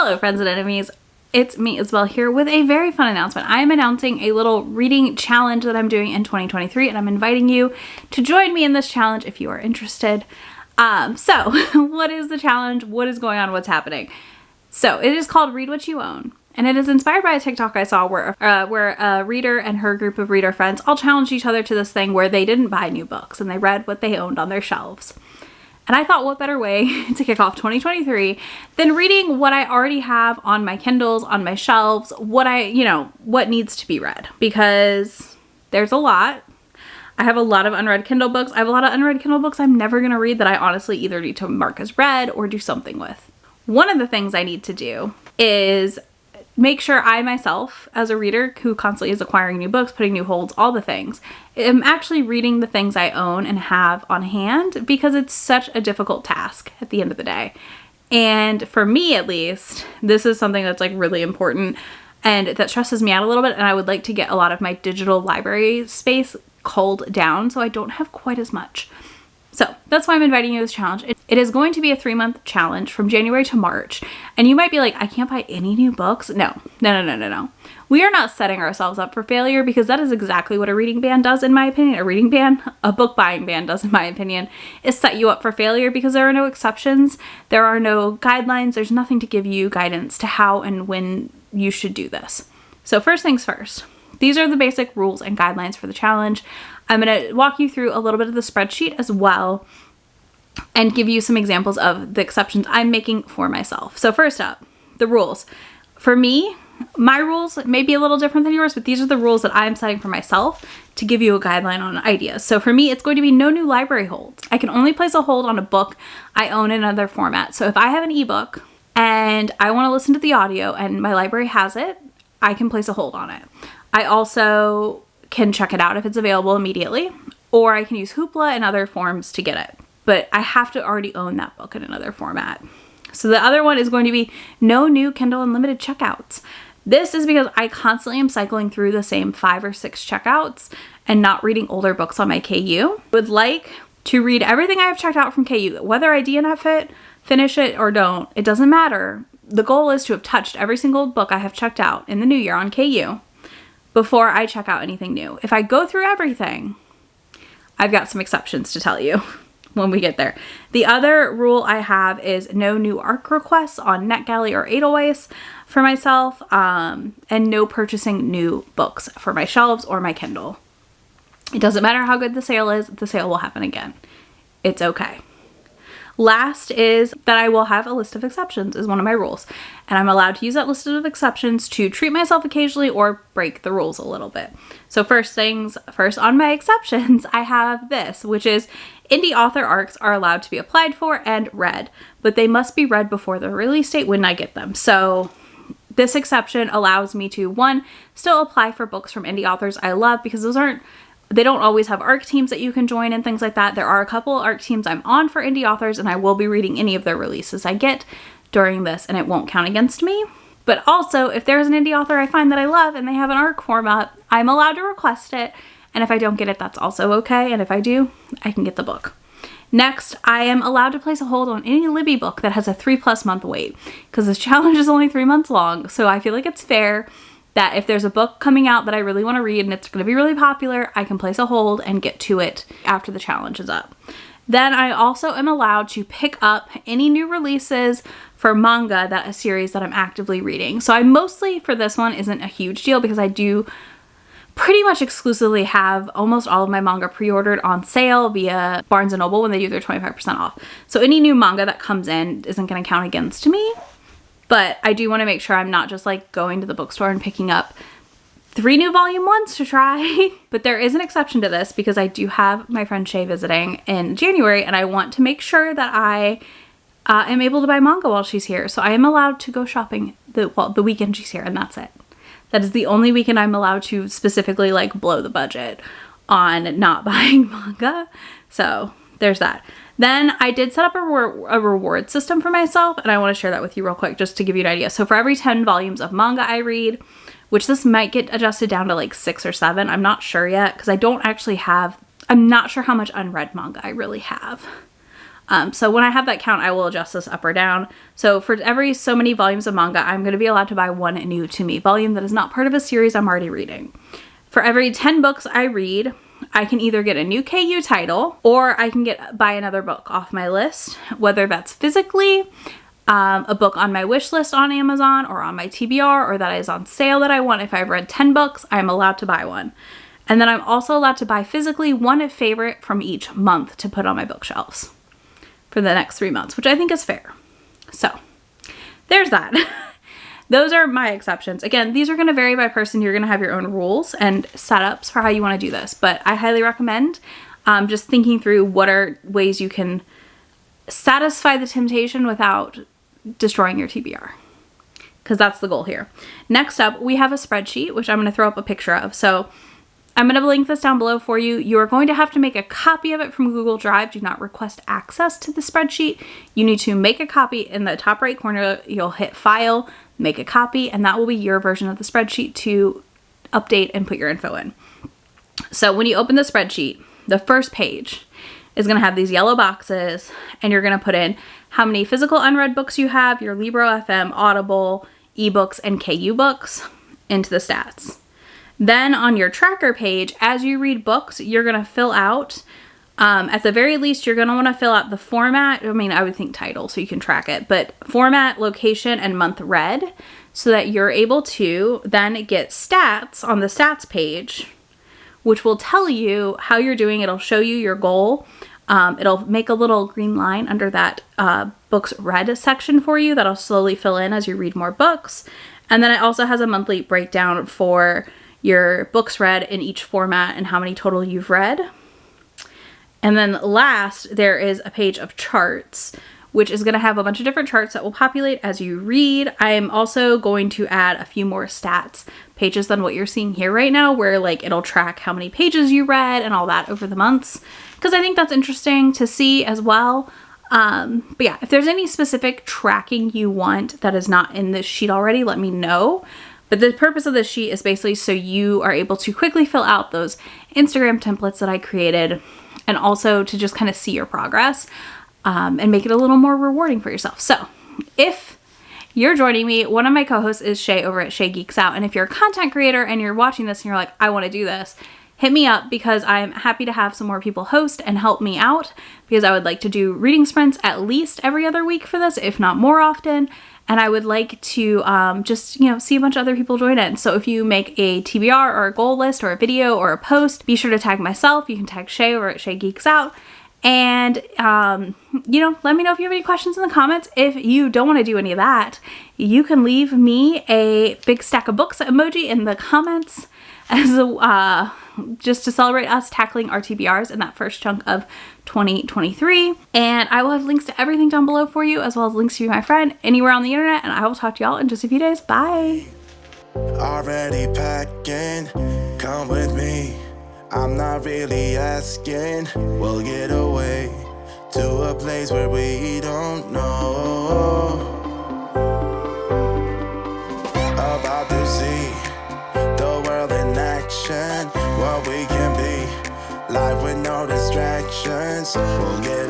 Hello friends and enemies, it's me Isabel here with a very fun announcement. I am announcing a little reading challenge that I'm doing in 2023 and I'm inviting you to join me in this challenge if you are interested. So what is the challenge? What is going on? What's happening? So it is called Read What You Own. And it is inspired by a TikTok I saw where a reader and her group of reader friends all challenged each other to this thing where they didn't buy new books and they read what they owned on their shelves. And I thought, what better way to kick off 2023 than reading what I already have on my Kindles, on my shelves, what needs to be read, because there's a lot. I have a lot of unread Kindle books. I have a lot of unread Kindle books I'm never going to read that I honestly either need to mark as read or do something with. One of the things I need to do is make sure I myself, as a reader who constantly is acquiring new books, putting new holds, all the things, am actually reading the things I own and have on hand, because it's such a difficult task at the end of the day. And for me, at least, this is something that's like really important and that stresses me out a little bit. And I would like to get a lot of my digital library space culled down so I don't have quite as much. So that's why I'm inviting you to this challenge. It is going to be a 3-month challenge from January to March. And you might be like, I can't buy any new books. No. We are not setting ourselves up for failure, because that is exactly what a reading ban does, in my opinion. A book buying ban does, in my opinion, is set you up for failure, because there are no exceptions. There are no guidelines. There's nothing to give you guidance to how and when you should do this. So first things first. These are the basic rules and guidelines for the challenge. I'm going to walk you through a little bit of the spreadsheet as well and give you some examples of the exceptions I'm making for myself. So first up, the rules. For me, my rules may be a little different than yours, but these are the rules that I'm setting for myself to give you a guideline on ideas. So for me, it's going to be no new library holds. I can only place a hold on a book I own in another format. So if I have an ebook and I want to listen to the audio and my library has it, I can place a hold on it. I also can check it out if it's available immediately, or I can use Hoopla and other forms to get it. But I have to already own that book in another format. So the other one is going to be no new Kindle Unlimited checkouts. This is because I constantly am cycling through the same 5 or 6 checkouts and not reading older books on my KU. Would like to read everything I have checked out from KU, whether I DNF it, finish it, or don't. It doesn't matter. The goal is to have touched every single book I have checked out in the new year on KU before I check out anything new. If I go through everything, I've got some exceptions to tell you when we get there. The other rule I have is no new ARC requests on NetGalley or Edelweiss for myself, and no purchasing new books for my shelves or my Kindle. It doesn't matter how good the sale is, the sale will happen again. It's okay. Last is that I will have a list of exceptions is one of my rules. And I'm allowed to use that list of exceptions to treat myself occasionally or break the rules a little bit. So first things first, on my exceptions, I have this, which is indie author ARCs are allowed to be applied for and read, but they must be read before the release date when I get them. So this exception allows me to, one, still apply for books from indie authors I love, because they don't always have ARC teams that you can join and things like that. There are a couple ARC teams I'm on for indie authors, and I will be reading any of their releases I get during this, and it won't count against me. But also, if there's an indie author I find that I love and they have an ARC format, I'm allowed to request it. And if I don't get it, that's also okay. And if I do, I can get the book. Next, I am allowed to place a hold on any Libby book that has a 3+ month wait, because this challenge is only 3 months long. So I feel like it's fair that if there's a book coming out that I really want to read and it's going to be really popular, I can place a hold and get to it after the challenge is up. Then I also am allowed to pick up any new releases for manga, a series that I'm actively reading. So I mostly, for this one, isn't a huge deal, because I do pretty much exclusively have almost all of my manga pre-ordered on sale via Barnes & Noble when they do their 25% off. So any new manga that comes in isn't going to count against me. But I do want to make sure I'm not just like going to the bookstore and picking up 3 new volume 1s to try. But there is an exception to this, because I do have my friend Shay visiting in January, and I want to make sure that I am able to buy manga while she's here. So I am allowed to go shopping the weekend she's here, and that's it. That is the only weekend I'm allowed to specifically like blow the budget on not buying manga. So there's that. Then I did set up a reward system for myself, and I want to share that with you real quick just to give you an idea. So for every 10 volumes of manga I read, which this might get adjusted down to like 6 or 7, I'm not sure yet, because I'm not sure how much unread manga I really have. So when I have that count, I will adjust this up or down. So for every so many volumes of manga, I'm going to be allowed to buy one new to me volume that is not part of a series I'm already reading. For every 10 books I read, I can either get a new KU title or I can buy another book off my list, whether that's physically, a book on my wish list on Amazon or on my TBR, or that is on sale that I want. If I've read 10 books, I'm allowed to buy one. And then I'm also allowed to buy physically one favorite from each month to put on my bookshelves for the next 3 months, which I think is fair. So there's that. Those are my exceptions. Again, these are going to vary by person. You're going to have your own rules and setups for how you want to do this, but I highly recommend just thinking through what are ways you can satisfy the temptation without destroying your TBR, because that's the goal here. Next up, we have a spreadsheet, which I'm going to throw up a picture of. So I'm going to link this down below for you. You are going to have to make a copy of it from Google Drive. Do not request access to the spreadsheet. You need to make a copy. In the top right corner, you'll hit File, make a copy, and that will be your version of the spreadsheet to update and put your info in. So when you open the spreadsheet, the first page is going to have these yellow boxes, and you're going to put in how many physical unread books you have, your Libro FM, Audible, ebooks, and KU books into the stats. Then on your tracker page, as you read books, you're going to fill out, at the very least, you're going to want to fill out the format. I mean, I would think title so you can track it, but format, location, and month read, so that you're able to then get stats on the stats page, which will tell you how you're doing. It'll show you your goal. It'll make a little green line under that books read section for you that'll slowly fill in as you read more books. And then it also has a monthly breakdown for your books read in each format and how many total you've read. And then last, there is a page of charts, which is going to have a bunch of different charts that will populate as you read. I'm also going to add a few more stats pages than what you're seeing here right now, where like it'll track how many pages you read and all that over the months, because I think that's interesting to see as well. But yeah, if there's any specific tracking you want that is not in this sheet already, let me know. But the purpose of this sheet is basically so you are able to quickly fill out those Instagram templates that I created, and also to just kind of see your progress and make it a little more rewarding for yourself. So if you're joining me, one of my co-hosts is Shay over at Shay Geeks Out. And if you're a content creator and you're watching this and you're like, I want to do this, hit me up, because I'm happy to have some more people host and help me out, because I would like to do reading sprints at least every other week for this, if not more often. And I would like to just, see a bunch of other people join in. So if you make a TBR or a goal list or a video or a post, be sure to tag myself. You can tag Shay over at Shay Geeks Out. And, let me know if you have any questions in the comments. If you don't want to do any of that, you can leave me a big stack of books emoji in the comments as just to celebrate us tackling our TBRs in that first chunk of 2023. And I will have links to everything down below for you, as well as links to my friend anywhere on the internet. And I will talk to y'all in just a few days. Bye. Already packing, come with me. I'm not really asking. We'll get away to a place where we don't know. About to see the world in action, what we can be. Life with no distractions. We'll get away.